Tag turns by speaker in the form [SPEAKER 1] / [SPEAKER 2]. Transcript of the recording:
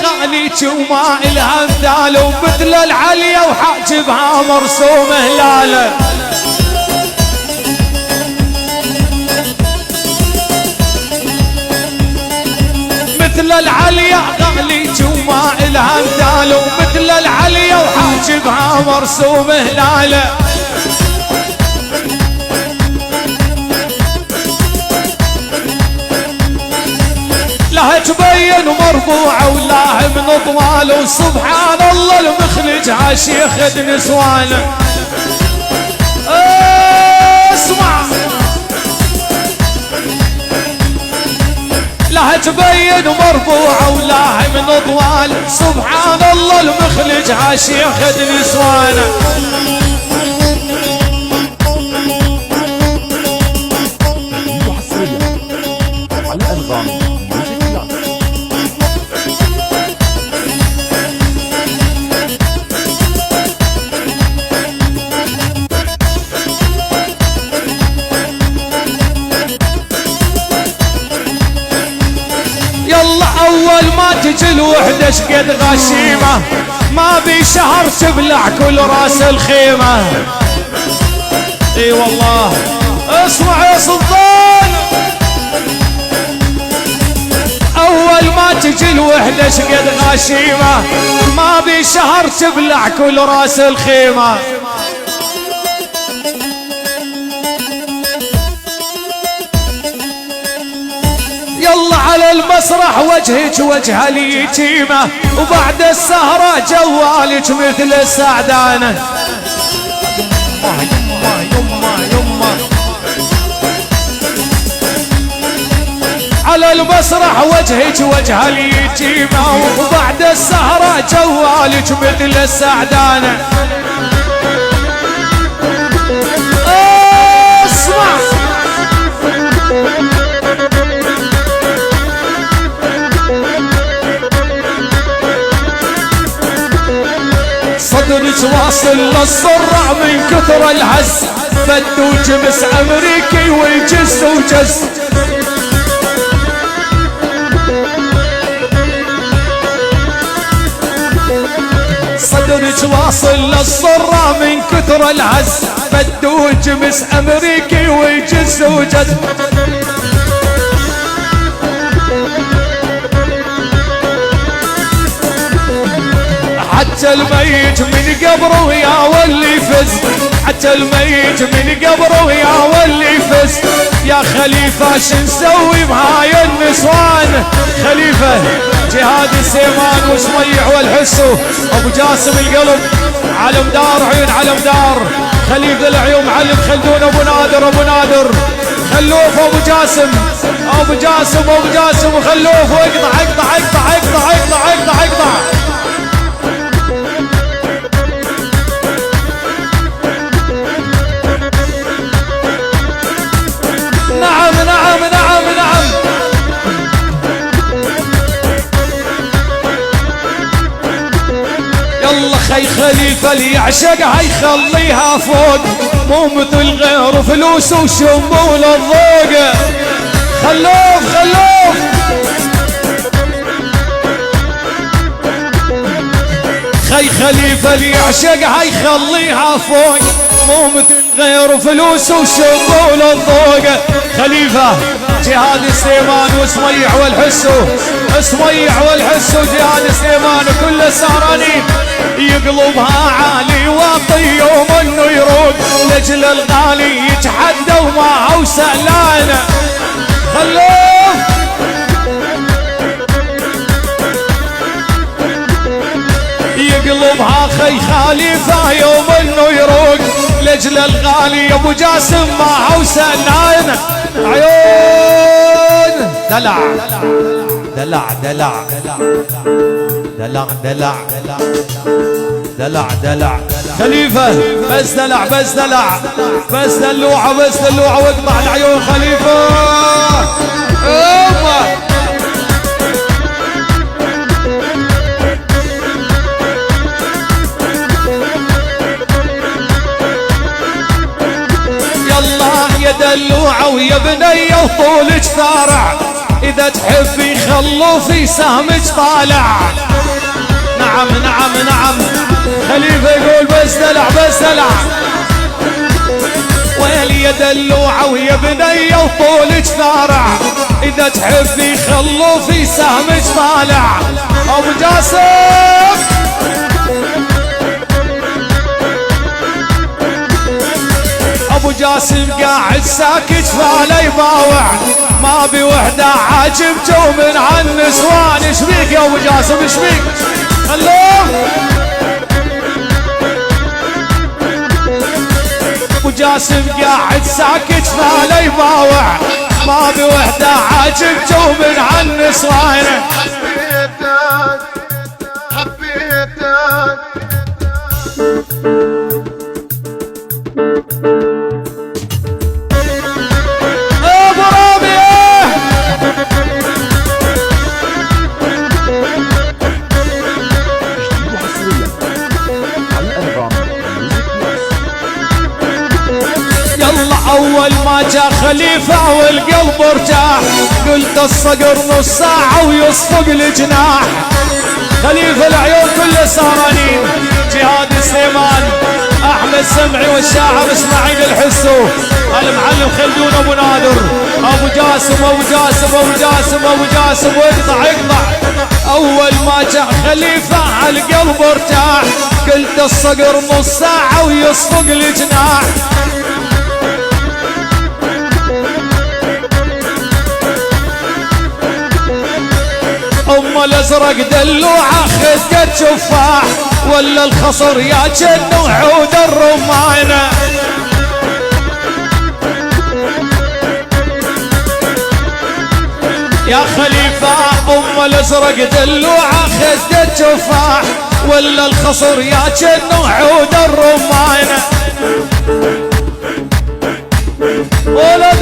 [SPEAKER 1] غاليك وما إلها مثال، ومثل العليا وحاجبها مرسوم هلاله. مثل العليا غاليك وما إلها مثال، ومثل العليا وحاجبها مرسوم هلاله. لها تبين مرفوعة ولا من طوال، وسبحان الله المخرج شيخ نسوانه. اسمع لها تبين مرفوعة ولا من طوال، سبحان الله المخرج شيخ نسوانه. أول ما تجي الوحدة شقد غشيمة، ما بي شهر تبلع كل راس الخيمة. اي والله اسمع يا سلطان، أول ما تجي الوحدة شقد غشيمة، ما بي شهر تبلع كل راس الخيمة. يلا على المسرح وجهك وجه اليتيمة، وبعد السهرة جوالك مثل السعدانة. على المسرح وجهك وجه اليتيمة، وبعد السهرة جوالك مثل السعدانة. اسمع صدرك واصل للصرع من كثر الهز، بدو جمس امريكي والجس وجس. صدرك واصل للصرع من كثر الهز، بدو جمس امريكي والجس وجس. حتى الميت من قبره يا واللي فز، حتى الميت من قبره يا واللي فز. يا خليفة شنسوي بهاي النسوان؟ خليفة جهاد السيمان وسميع والحسو، ابو جاسم القلب علم دار عيون علم دار، خليفة العيون معلم خلدون ابو نادر، ابو نادر خلوف ابو جاسم، ابو جاسم ابو جاسم وخلوف، واقطع اقطع اقطع اقطع اقطع اقطع اقطع. نعم نعم نعم نعم. يلا خي خليفة اللي يعشقها يخليها فوق، مو مثل غير فلوس وشمول الذوق. خلوف خلوف خي خليفة اللي يعشقها يخليها فوق، مو مثل غير فلوس وشمول الذوق. خليفة جهاد السيمان وسميع والحسو، سميع والحسو جهاد السيمان وكل السهرانين. يقلبها عالي واطي يوم انه يروق، لجل الغالي يتحدى وما هو سهلان. خلوف يقلبها خي خليفة يوم انه يروق، لجل الغالي ابو جاسم ما هو سهلان. عيون دلع دلع دلع دلع دلع دلع دلع. خليفة بس دلع بس دلع بس دلوعة بس دلوعة، واقطع العيون خليفة. يلا يا دلوعة ويا بنية وطولك ثارع، إذا تحبي خلوفي سهمك طالع. نعم نعم نعم خليفة يقول بس دلع بس دلع. ويلي يا دلوعة ويا بنية وطولك ثارع. إذا تحبي خلوفي سهمك طالع. أبو جاسم أبو جاسم قاعد ساكت فلا يباوع. ما بي وحدة عاجبته من عالنسوان. ايش بيك يا أبو جاسم ايش بيك؟ خلوه أبو جاسم قاعد ساكت فلا يباوع. ما بي وحدة عاجبته من عالنسوان. حبيتك أول ما جاء خليفة والقلب ارتاح. قلت الصقر نص ساعة ويصفق الجناح. خليفة العيون كله سهرانين. جهاد سليمان أحمد سمعي والشاعر اسماعيل الحسو المعلم خلدون أبو نادر أبو جاسم أبو جاسم أبو جاسم أبو جاسم واقطع اقطع. أول ما جاء خليفة على القلب ارتاح. قلت الصقر نص ساعة ويصفق الجناح. الازرق دلوعه خدت تفاح. ولا الخصر يا جن وعود الرمانه. يا خليفه الازرق دلوعه خدت تفاح. ولا الخصر يا جن وعود الرمانه. ولد